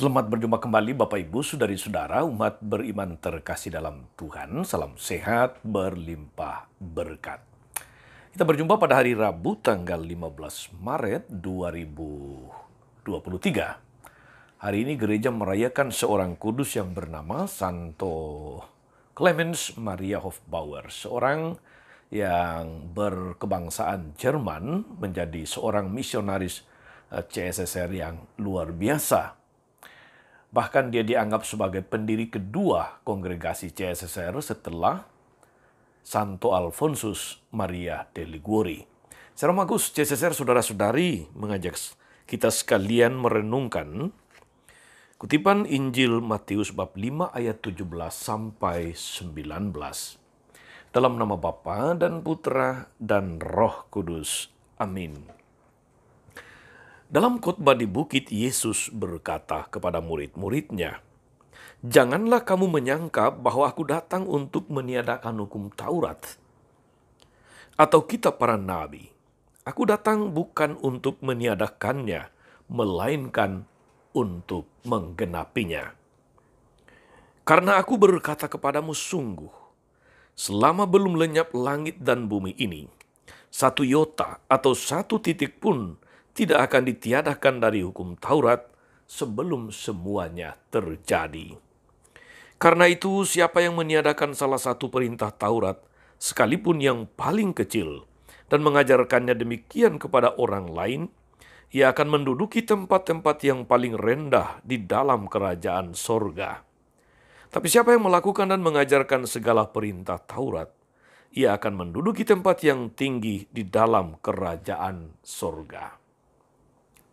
Selamat berjumpa kembali Bapak Ibu, Saudari-saudara, umat beriman terkasih dalam Tuhan. Salam sehat, berlimpah berkat. Kita berjumpa pada hari Rabu tanggal 15 Maret 2023. Hari ini gereja merayakan seorang kudus yang bernama Santo Clemens Maria Hofbauer, seorang yang berkebangsaan Jerman, menjadi seorang misionaris CSSR yang luar biasa. Bahkan dia dianggap sebagai pendiri kedua kongregasi CSSR setelah Santo Alfonsus Maria de Liguori. Secara bagus, CSSR saudara-saudari mengajak kita sekalian merenungkan kutipan Injil Matius bab 5 ayat 17 sampai 19. Dalam nama Bapa dan Putra dan Roh Kudus. Amin. Dalam khotbah di bukit, Yesus berkata kepada murid-muridnya, "Janganlah kamu menyangka bahwa aku datang untuk meniadakan hukum Taurat atau kitab para nabi. Aku datang bukan untuk meniadakannya, melainkan untuk menggenapinya. Karena aku berkata kepadamu, sungguh, selama belum lenyap langit dan bumi ini, satu iota atau satu titik pun tidak akan ditiadakan dari hukum Taurat sebelum semuanya terjadi. Karena itu, siapa yang meniadakan salah satu perintah Taurat, sekalipun yang paling kecil, dan mengajarkannya demikian kepada orang lain, ia akan menduduki tempat-tempat yang paling rendah di dalam kerajaan sorga. Tapi siapa yang melakukan dan mengajarkan segala perintah Taurat, ia akan menduduki tempat yang tinggi di dalam kerajaan sorga."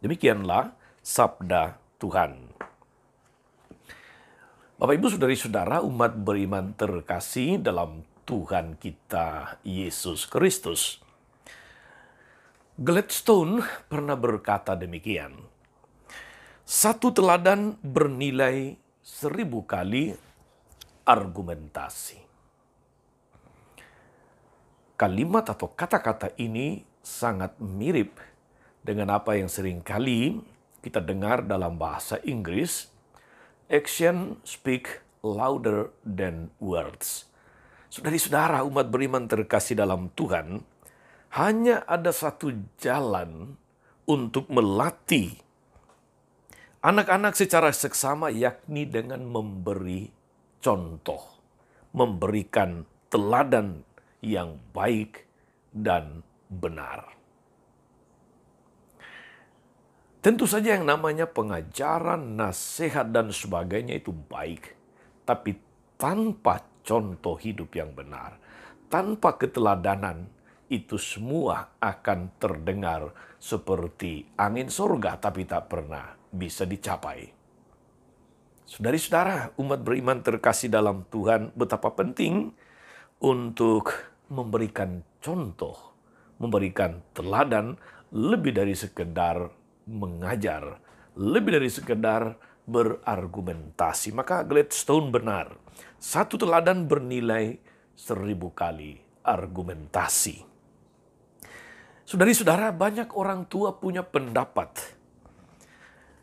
Demikianlah sabda Tuhan. Bapak Ibu Saudari-saudara, umat beriman terkasih dalam Tuhan kita Yesus Kristus. Gladstone pernah berkata demikian, "Satu teladan bernilai 1000 kali argumentasi." Kalimat atau kata-kata ini sangat mirip dengan apa yang sering kali kita dengar dalam bahasa Inggris, "Action speak louder than words." Saudari-saudara, umat beriman terkasih dalam Tuhan, hanya ada satu jalan untuk melatih anak-anak secara seksama, yakni dengan memberi contoh, memberikan teladan yang baik dan benar. Tentu saja yang namanya pengajaran, nasihat, dan sebagainya itu baik. Tapi tanpa contoh hidup yang benar, tanpa keteladanan, itu semua akan terdengar seperti angin surga, tapi tak pernah bisa dicapai. Saudari-saudara, umat beriman terkasih dalam Tuhan, betapa penting untuk memberikan contoh, memberikan teladan lebih dari sekedar mengajar, lebih dari sekedar berargumentasi. Maka Gladstone benar, satu teladan bernilai 1000 kali argumentasi. Saudari-saudara, banyak orang tua punya pendapat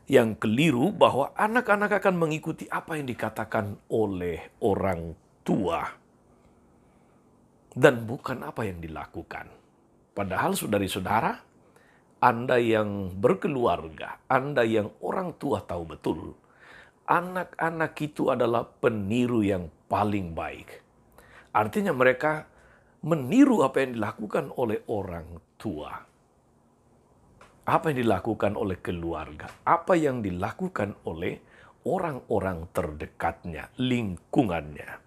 yang keliru bahwa anak-anak akan mengikuti apa yang dikatakan oleh orang tua dan bukan apa yang dilakukan. Padahal saudari-saudara, Anda yang berkeluarga, Anda yang orang tua tahu betul, anak-anak itu adalah peniru yang paling baik. Artinya mereka meniru apa yang dilakukan oleh orang tua. Apa yang dilakukan oleh keluarga, apa yang dilakukan oleh orang-orang terdekatnya, lingkungannya.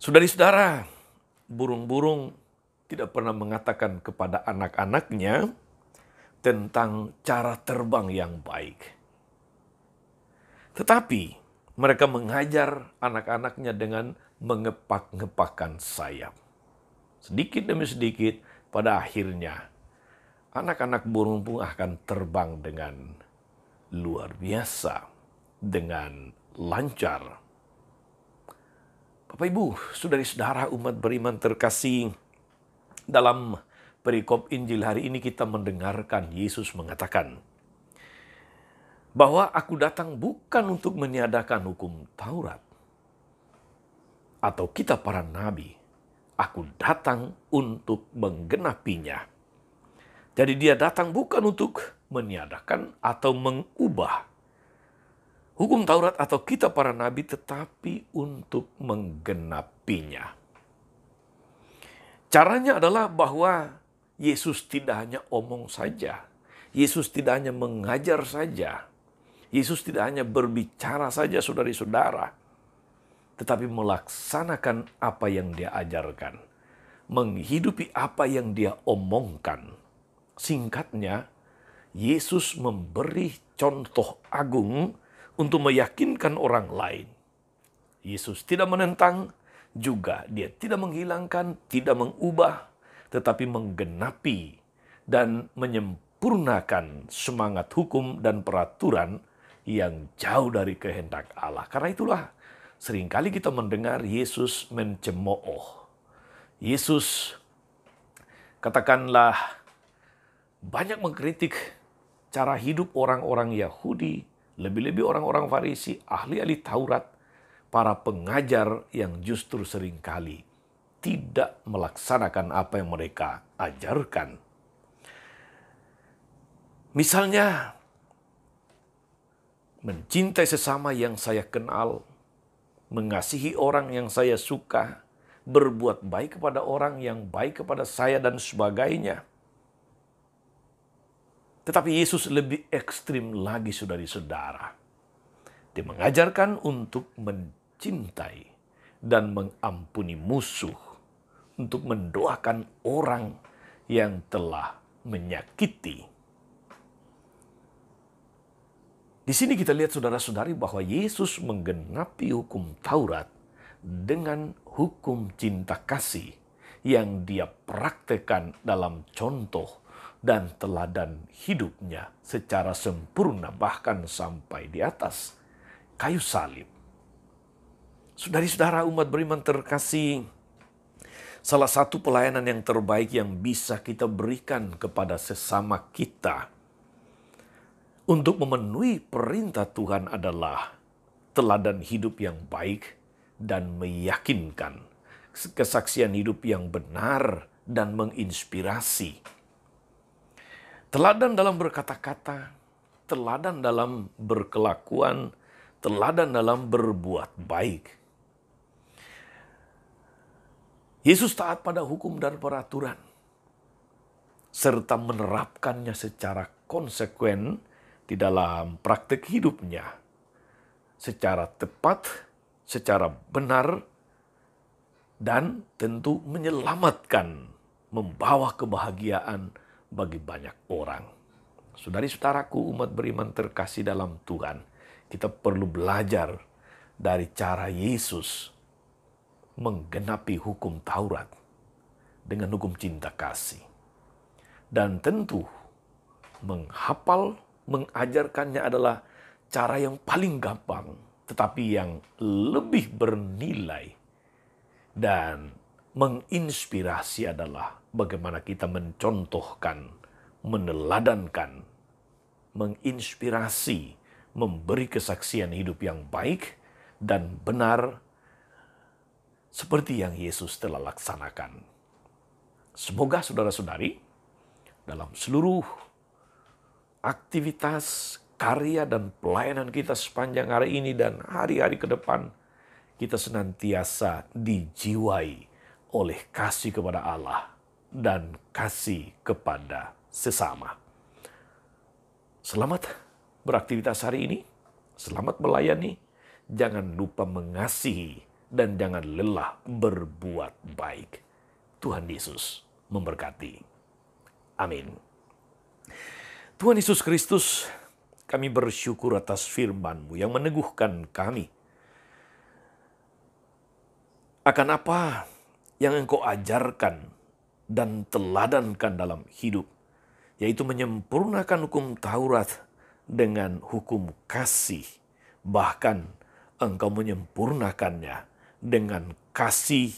Saudari-saudara, burung-burung tidak pernah mengatakan kepada anak-anaknya tentang cara terbang yang baik. Tetapi mereka mengajar anak-anaknya dengan mengepak-ngepakkan sayap. Sedikit demi sedikit, pada akhirnya anak-anak burung pun akan terbang dengan luar biasa, dengan lancar. Bapak Ibu, saudari-saudara, umat beriman terkasih, dalam perikop Injil hari ini kita mendengarkan Yesus mengatakan, bahwa aku datang bukan untuk meniadakan hukum Taurat atau kitab para nabi. Aku datang untuk menggenapinya. Jadi dia datang bukan untuk meniadakan atau mengubah hukum Taurat atau kitab para nabi, tetapi untuk menggenapinya. Caranya adalah bahwa Yesus tidak hanya omong saja. Yesus tidak hanya mengajar saja. Yesus tidak hanya berbicara saja, saudari-saudara, tetapi melaksanakan apa yang dia ajarkan. Menghidupi apa yang dia omongkan. Singkatnya, Yesus memberi contoh agung untuk meyakinkan orang lain. Yesus tidak menentang, juga dia tidak menghilangkan, tidak mengubah, tetapi menggenapi dan menyempurnakan semangat hukum dan peraturan yang jauh dari kehendak Allah. Karena itulah seringkali kita mendengar Yesus mencemooh. Yesus katakanlah banyak mengkritik cara hidup orang-orang Yahudi, lebih-lebih orang-orang Farisi, ahli-ahli Taurat, para pengajar yang justru seringkali tidak melaksanakan apa yang mereka ajarkan. Misalnya, mencintai sesama yang saya kenal, mengasihi orang yang saya suka, berbuat baik kepada orang yang baik kepada saya, dan sebagainya. Tetapi Yesus lebih ekstrim lagi, saudari-saudara. Dia mengajarkan untuk mencintai dan mengampuni musuh, untuk mendoakan orang yang telah menyakiti. Di sini kita lihat, saudara-saudari, bahwa Yesus menggenapi hukum Taurat dengan hukum cinta kasih yang dia praktekkan dalam contoh dan teladan hidupnya secara sempurna, bahkan sampai di atas kayu salib. Saudari-saudara, umat beriman terkasih, salah satu pelayanan yang terbaik yang bisa kita berikan kepada sesama kita untuk memenuhi perintah Tuhan adalah teladan hidup yang baik dan meyakinkan, kesaksian hidup yang benar dan menginspirasi. Teladan dalam berkata-kata, teladan dalam berkelakuan, teladan dalam berbuat baik. Yesus taat pada hukum dan peraturan, serta menerapkannya secara konsekuen di dalam praktik hidupnya, secara tepat, secara benar, dan tentu menyelamatkan, membawa kebahagiaan bagi banyak orang. Saudari-saudaraku, umat beriman terkasih dalam Tuhan, kita perlu belajar dari cara Yesus menggenapi hukum Taurat dengan hukum cinta kasih. Dan tentu menghafal, mengajarkannya adalah cara yang paling gampang, tetapi yang lebih bernilai dan menginspirasi adalah bagaimana kita mencontohkan, meneladankan, menginspirasi, memberi kesaksian hidup yang baik dan benar seperti yang Yesus telah laksanakan. Semoga saudara-saudari dalam seluruh aktivitas, karya, dan pelayanan kita sepanjang hari ini dan hari-hari ke depan, kita senantiasa dijiwai oleh kasih kepada Allah dan kasih kepada sesama. Selamat beraktivitas hari ini, selamat melayani, jangan lupa mengasihi, dan jangan lelah berbuat baik. Tuhan Yesus memberkati. Amin. Tuhan Yesus Kristus, kami bersyukur atas firman-Mu yang meneguhkan kami akan apa yang Engkau ajarkan dan teladankan dalam hidup, yaitu menyempurnakan hukum Taurat dengan hukum kasih. Bahkan Engkau menyempurnakannya dengan kasih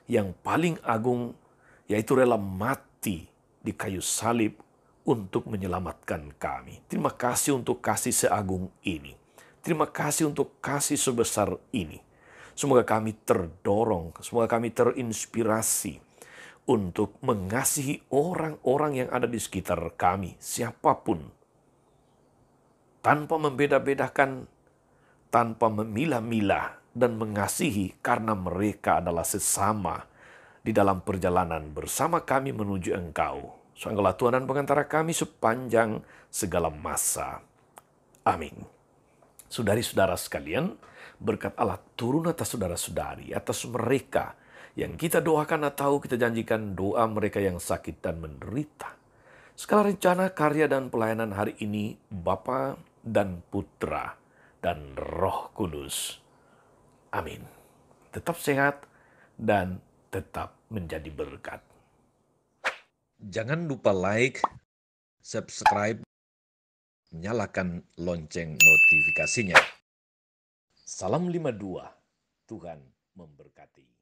yang paling agung, yaitu rela mati di kayu salib untuk menyelamatkan kami. Terima kasih untuk kasih seagung ini. Terima kasih untuk kasih sebesar ini. Semoga kami terdorong, semoga kami terinspirasi untuk mengasihi orang-orang yang ada di sekitar kami, siapapun, tanpa membeda-bedakan, tanpa memilah-milah, dan mengasihi karena mereka adalah sesama di dalam perjalanan bersama kami menuju Engkau. Engkaulah Tuhan dan pengantara kami sepanjang segala masa. Amin. Saudari-saudara sekalian, berkat Allah turun atas saudara-saudari, atas mereka yang kita doakan atau kita janjikan doa mereka yang sakit dan menderita. Segala rencana, karya, dan pelayanan hari ini, Bapa dan Putra dan Roh Kudus. Amin. Tetap sehat dan tetap menjadi berkat. Jangan lupa like, subscribe, nyalakan lonceng notifikasinya. Salam 52, Tuhan memberkati.